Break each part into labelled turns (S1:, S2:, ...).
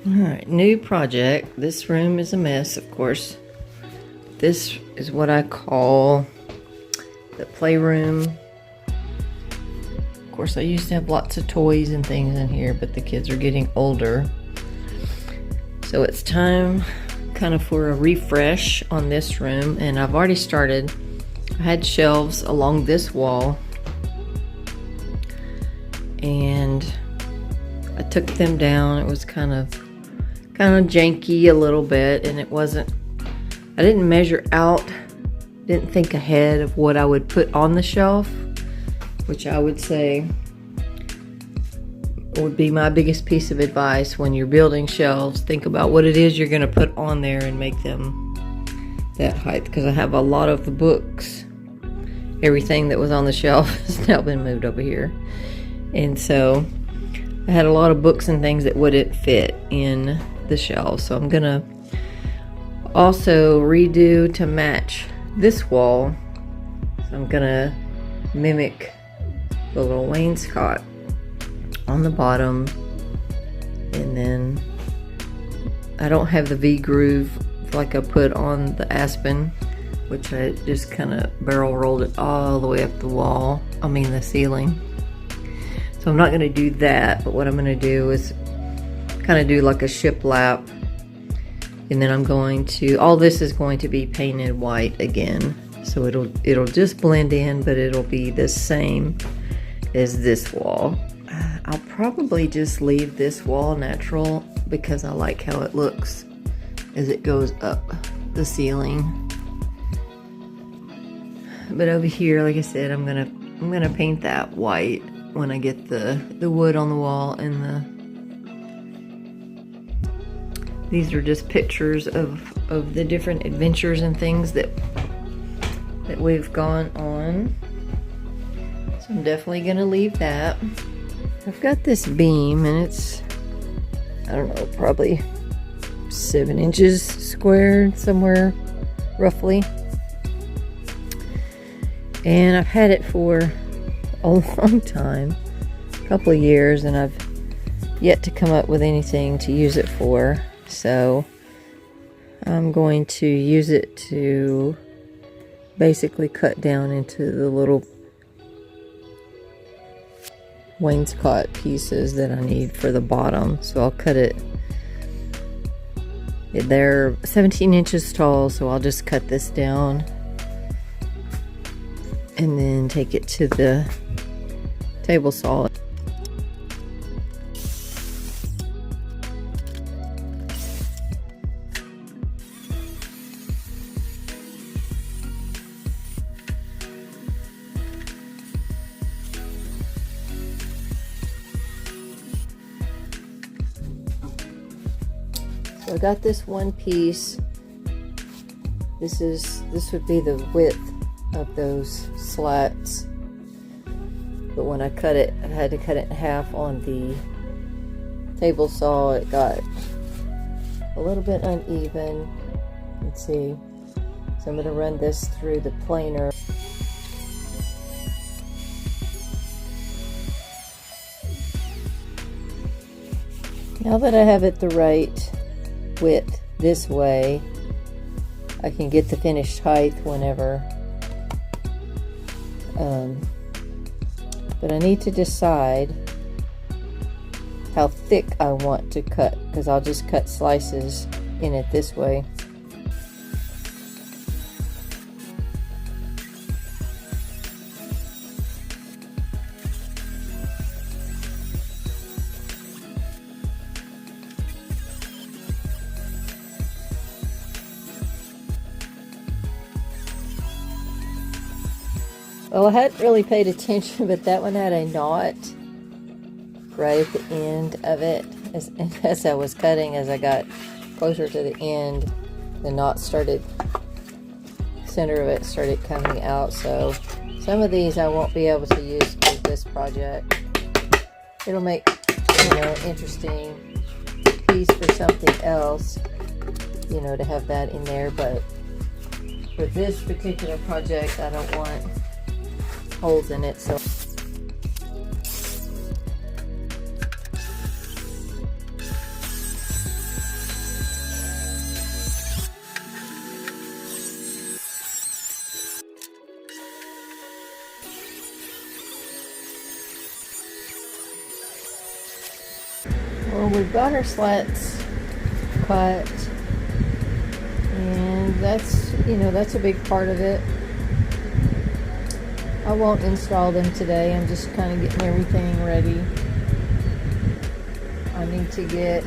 S1: Alright, new project. This room is a mess, of course. This is what I call the playroom. Of course, I used to have lots of toys and things in here, but the kids are getting older. So it's time kind of for a refresh on this room, and I've already started. I had shelves along this wall, and I took them down. It was kind of janky a little bit, and I didn't measure out, didn't think ahead of what I would put on the shelf, which I would say would be my biggest piece of advice when you're building shelves. Think about what it is you're going to put on there and make them that height, because I have a lot of the books. Everything that was on the shelf has now been moved over here, and so I had a lot of books and things that wouldn't fit in the shelf. So I'm gonna also redo to match this wall. So I'm gonna mimic the little wainscot on the bottom, and then I don't have the V-groove like I put on the Aspen, which I just kind of barrel rolled it all the way up the wall, the ceiling. So I'm not going to do that, but what I'm going to do is kind of do like a shiplap, and then I'm going to, all this is going to be painted white again, so it'll just blend in, but it'll be the same as this wall. I'll probably just leave this wall natural because I like how it looks as it goes up the ceiling. But over here, like I said, I'm gonna paint that white when I get the wood on the wall, and these are just pictures of the different adventures and things that we've gone on. So I'm definitely gonna leave that. I've got this beam, and it's, I don't know, probably 7 inches squared somewhere roughly, and I've had it for a long time, a couple of years, and I've yet to come up with anything to use it for. So I'm going to use it to basically cut down into the little wainscot pieces that I need for the bottom. So I'll cut it. They're 17 inches tall, so I'll just cut this down and then take it to the table saw. So I got this one piece. This would be the width of those slats, but when I cut it, I had to cut it in half on the table saw. It got a little bit uneven. Let's see. So I'm going to run this through the planer. Now that I have it the right width this way, I can get the finished height whenever. But I need to decide how thick I want to cut, because I'll just cut slices in it this way. Well, I hadn't really paid attention, but that one had a knot right at the end of it. As I was cutting, as I got closer to the end, the knot started, center of it started coming out. So some of these I won't be able to use for this project. It'll make, interesting piece for something else, to have that in there. But for this particular project, I don't want holes in it, so we've got our slats cut, and that's, you know, that's a big part of it. I won't install them today. I'm just kind of getting everything ready. I need to get,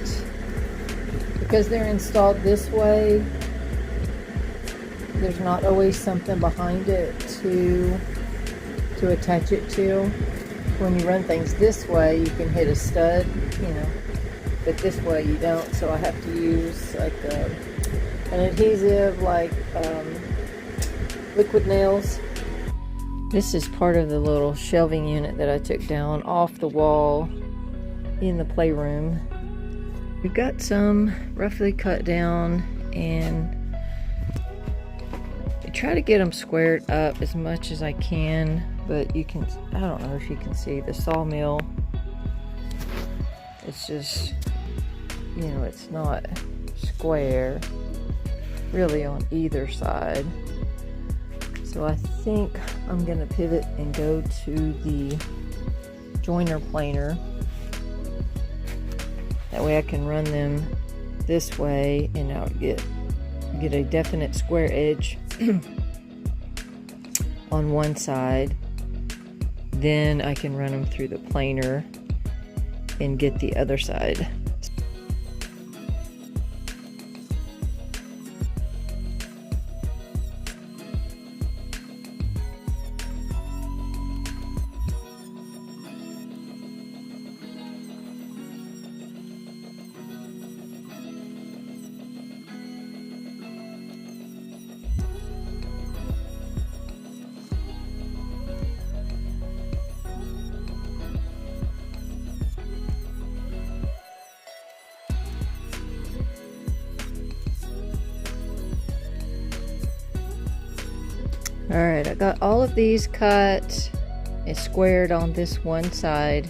S1: because they're installed this way, there's not always something behind it to attach it to. When you run things this way, you can hit a stud, you know, but this way you don't, so I have to use like an adhesive, like liquid nails. This is part of the little shelving unit that I took down off the wall in the playroom. We've got some roughly cut down, and I try to get them squared up as much as I can, but you can, I don't know if you can see the sawmill. It's just, you know, it's not square really on either side. So I think I'm gonna pivot and go to the joiner planer. That way I can run them this way and I'll get a definite square edge on one side. Then I can run them through the planer and get the other side. Alright, I got all of these cut and squared on this one side.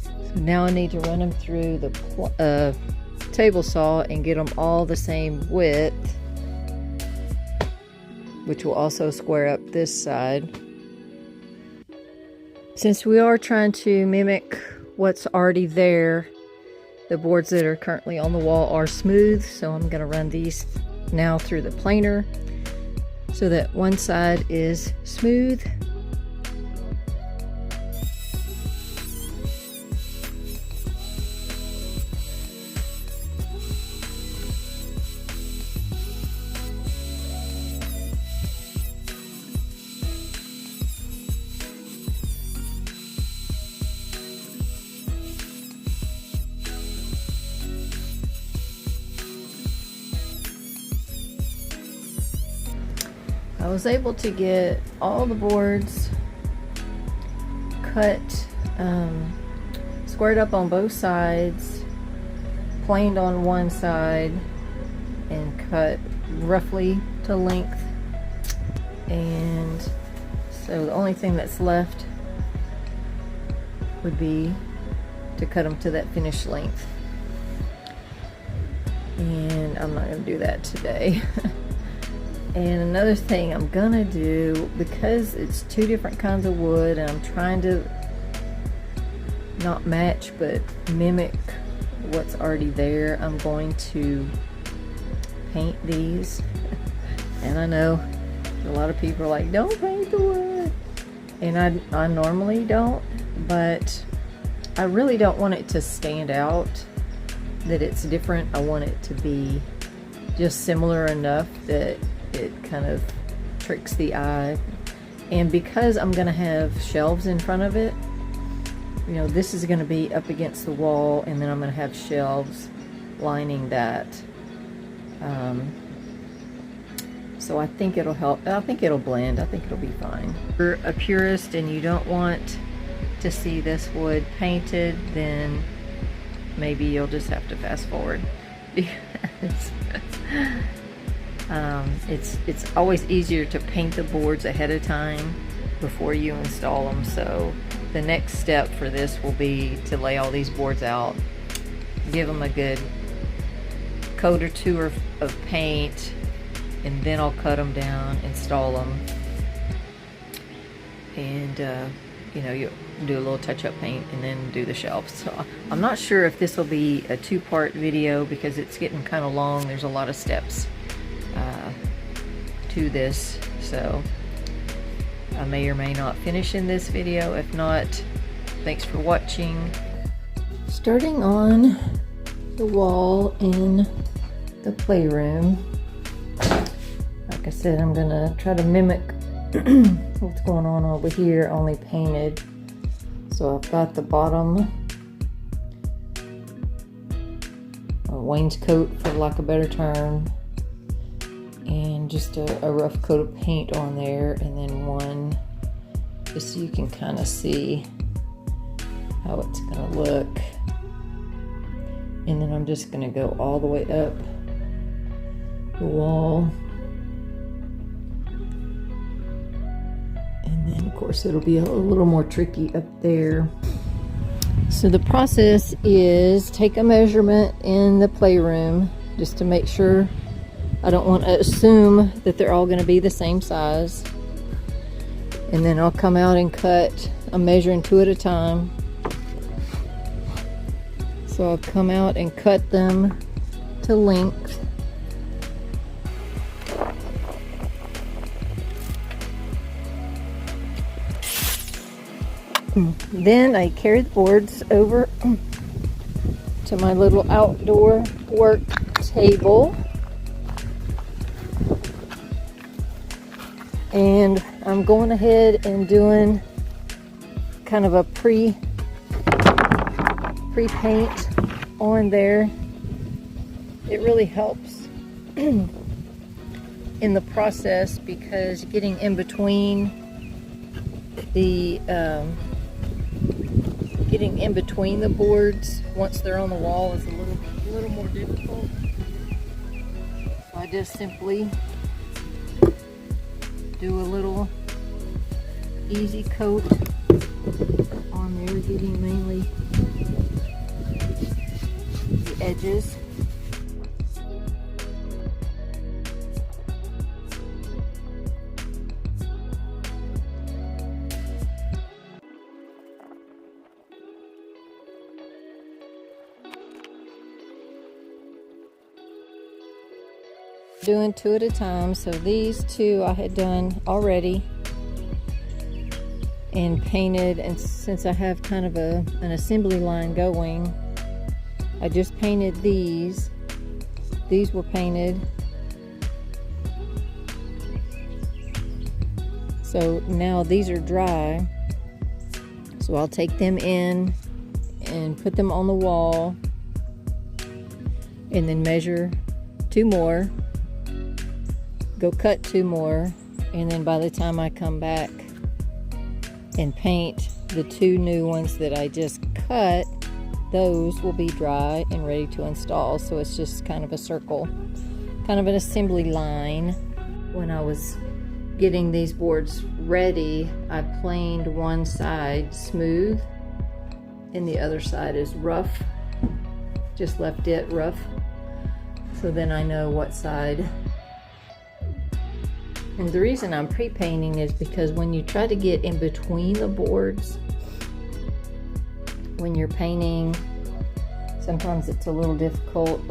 S1: So now I need to run them through the table saw and get them all the same width, which will also square up this side. Since we are trying to mimic what's already there, the boards that are currently on the wall are smooth, so I'm going to run these now through the planer so that one side is smooth. I was able to get all the boards cut, squared up on both sides, planed on one side, and cut roughly to length. And so the only thing that's left would be to cut them to that finished length. And I'm not going to do that today. And another thing I'm gonna do, because it's two different kinds of wood and I'm trying to not match but mimic what's already there, I'm going to paint these. And I know a lot of people are like, don't paint the wood, and I normally don't, but I really don't want it to stand out that it's different. I want it to be just similar enough that it kind of tricks the eye. And because I'm gonna have shelves in front of it, you know, this is gonna be up against the wall, and then I'm gonna have shelves lining that. So I think it'll help. I think it'll blend. I think it'll be fine. If you're a purist and you don't want to see this wood painted, then maybe you'll just have to fast forward. Because it's always easier to paint the boards ahead of time before you install them. So the next step for this will be to lay all these boards out, give them a good coat or two of paint, and then I'll cut them down, install them, and you know, do a little touch-up paint, and then do the shelves. So I'm not sure if this will be a two-part video because it's getting kind of long. There's a lot of steps to this, so I may or may not finish in this video. If not, thanks for watching. Starting on the wall in the playroom, like I said, I'm gonna try to mimic what's going on over here, only painted. So I've got the bottom wainscot, for lack of a better term, and just a rough coat of paint on there, and then one just so you can kind of see how it's gonna look. And then I'm just gonna go all the way up the wall. And then of course it'll be a little more tricky up there. So the process is take a measurement in the playroom just to make sure. I don't want to assume that they're all going to be the same size. And then I'll come out and cut. I'm measuring 2 at a time. So I'll come out and cut them to length. Then I carry the boards over to my little outdoor work table. And I'm going ahead and doing kind of a pre-paint on there. It really helps in the process because getting in between the boards once they're on the wall is a little more difficult. So I just simply do a little easy coat on there, getting mainly the edges. Doing 2 at a time. So these 2 I had done already and painted, and since I have kind of an assembly line going, I just painted these. These were painted. So now these are dry. So I'll take them in and put them on the wall and then measure 2 more. Go cut 2 more, and then by the time I come back and paint the 2 new ones that I just cut, those will be dry and ready to install. So it's just kind of a circle, kind of an assembly line. When I was getting these boards ready, I planed one side smooth and the other side is rough. Just left it rough, so then I know what side. And the reason I'm pre-painting is because when you try to get in between the boards, when you're painting, sometimes it's a little difficult.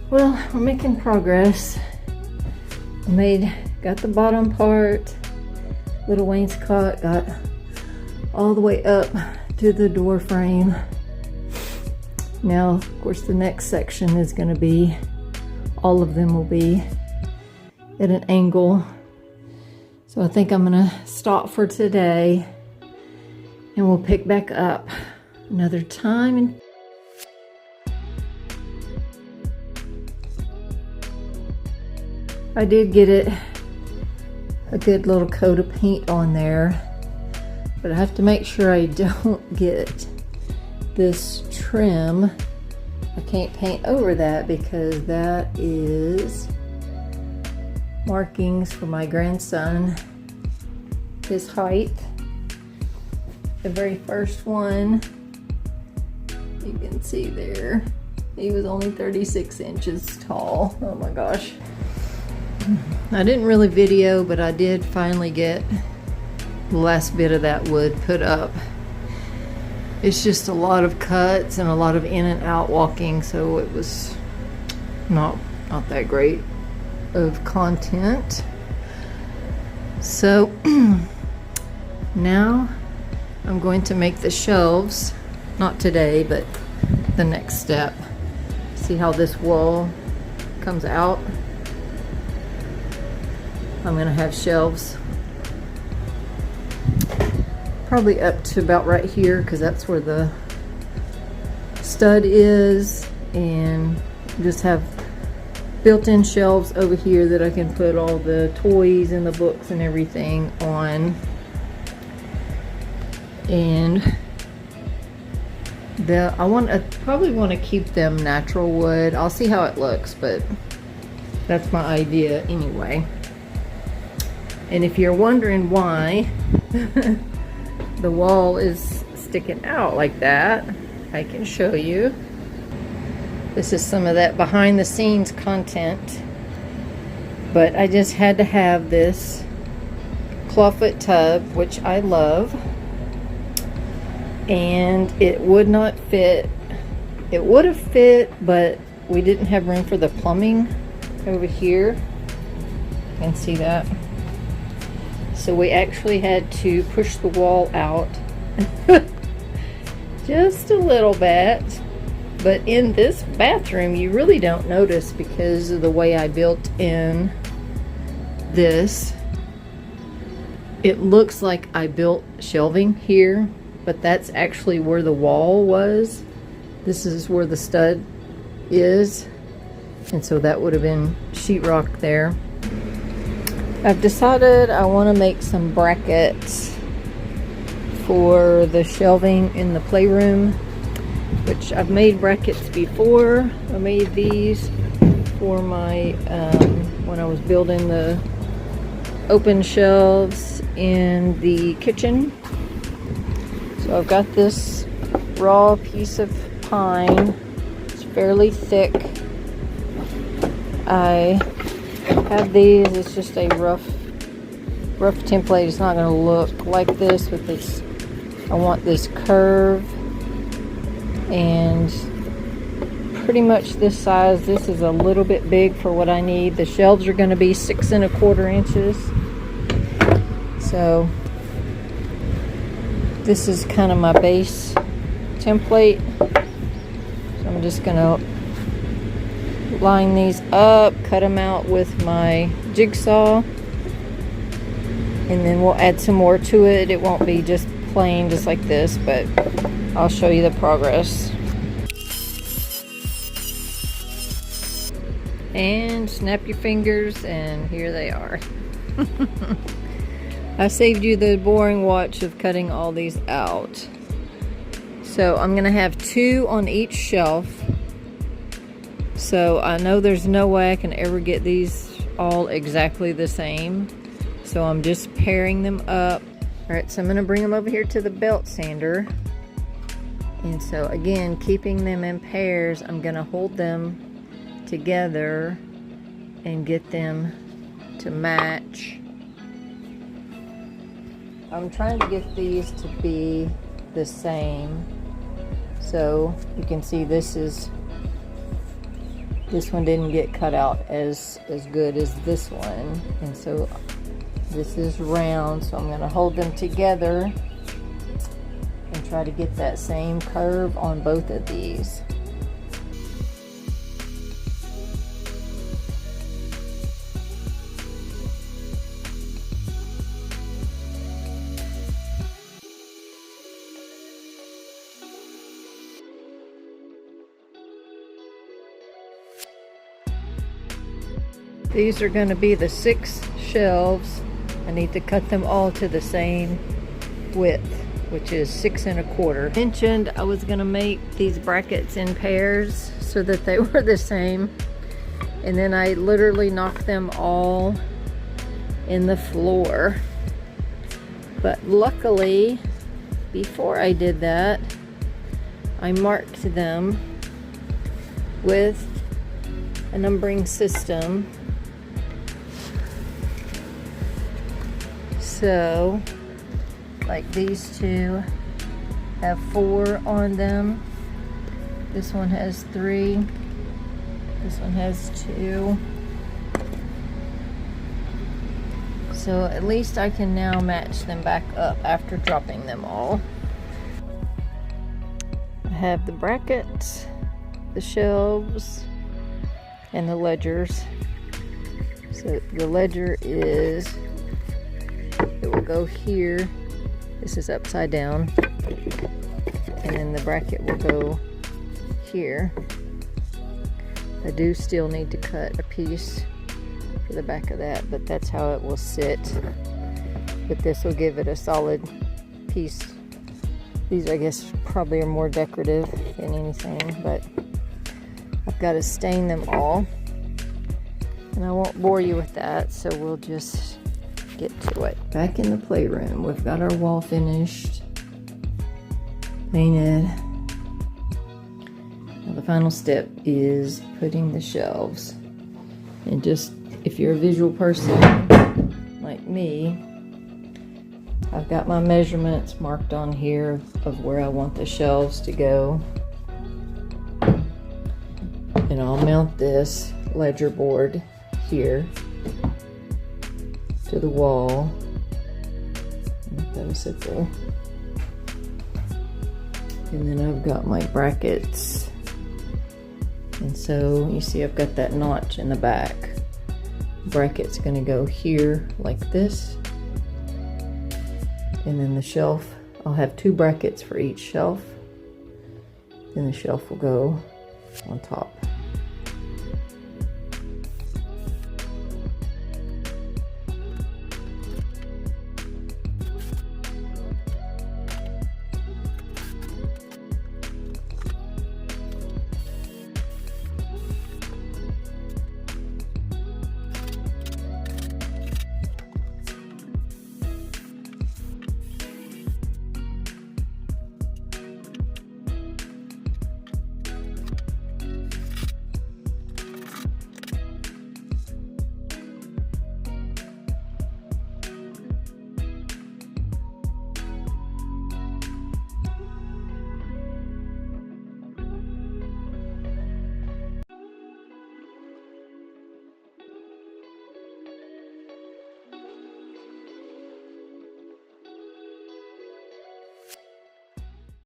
S1: Well, we're making progress. Got the bottom part, little wainscot, got all the way up to the door frame. Now, of course, the next section is going to be, all of them will be at an angle. So I think I'm gonna stop for today and we'll pick back up another time. I did get it a good little coat of paint on there, but I have to make sure I don't get this trim. I can't paint over that because that is markings for my grandson, his height. The very first one, you can see there, he was only 36 inches tall. Oh my gosh. I didn't really video, but I did finally get the last bit of that wood put up. It's just a lot of cuts and a lot of in and out walking, so it was not that great of content. So now I'm going to make the shelves, not today, but the next step. See how this wall comes out? I'm gonna have shelves probably up to about right here because that's where the stud is, and just have built-in shelves over here that I can put all the toys and the books and everything on. And I probably want to keep them natural wood. I'll see how it looks, but that's my idea anyway. And if you're wondering why the wall is sticking out like that, I can show you. This is some of that behind the scenes content, but I just had to have this clawfoot tub, which I love, and it would not fit. It would have fit, but we didn't have room for the plumbing over here. You can see that. So we actually had to push the wall out just a little bit. But in this bathroom, you really don't notice because of the way I built in this. It looks like I built shelving here, but that's actually where the wall was. This is where the stud is. And so that would have been sheetrock there. I've decided I want to make some brackets for the shelving in the playroom, which I've made brackets before. I made these for my, when I was building the open shelves in the kitchen. So I've got this raw piece of pine. It's fairly thick. I have these. It's just a rough template. It's not going to look like this with this. I want this curve and pretty much this size. This is a little bit big for what I need. The shelves are going to be 6 1/4 inches. So this is kind of my base template. So I'm just going to line these up, cut them out with my jigsaw, and then we'll add some more to it. It won't be just plain just like this, but I'll show you the progress. And snap your fingers, and here they are. I saved you the boring watch of cutting all these out. So I'm gonna have 2 on each shelf. So I know there's no way I can ever get these all exactly the same. So I'm just pairing them up. All right, so I'm gonna bring them over here to the belt sander. And so again, keeping them in pairs, I'm gonna hold them together and get them to match. I'm trying to get these to be the same. So you can see this one didn't get cut out as good as this one, and so this is round, so I'm going to hold them together and try to get that same curve on both of these. These are going to be the 6 shelves. I need to cut them all to the same width, which is 6 1/4. I mentioned I was going to make these brackets in pairs so that they were the same, and then I literally knocked them all in the floor. But luckily, before I did that, I marked them with a numbering system. So, like these two have 4 on them. This one has 3. This one has 2. So at least I can now match them back up after dropping them all. I have the brackets, the shelves, and the ledgers. So the ledger is, it will go here. This is upside down. And then the bracket will go here. I do still need to cut a piece for the back of that, but that's how it will sit. But this will give it a solid piece. These, I guess, probably are more decorative than anything, but I've got to stain them all. And I won't bore you with that, so we'll just get to it. Back in the playroom, we've got our wall finished, painted. Now the final step is putting the shelves. And just, if you're a visual person like me, I've got my measurements marked on here of where I want the shelves to go. And I'll mount this ledger board here to the wall. That was sit there. And then I've got my brackets. And so you see I've got that notch in the back. Bracket's gonna go here like this. And then the shelf, I'll have 2 brackets for each shelf. Then the shelf will go on top.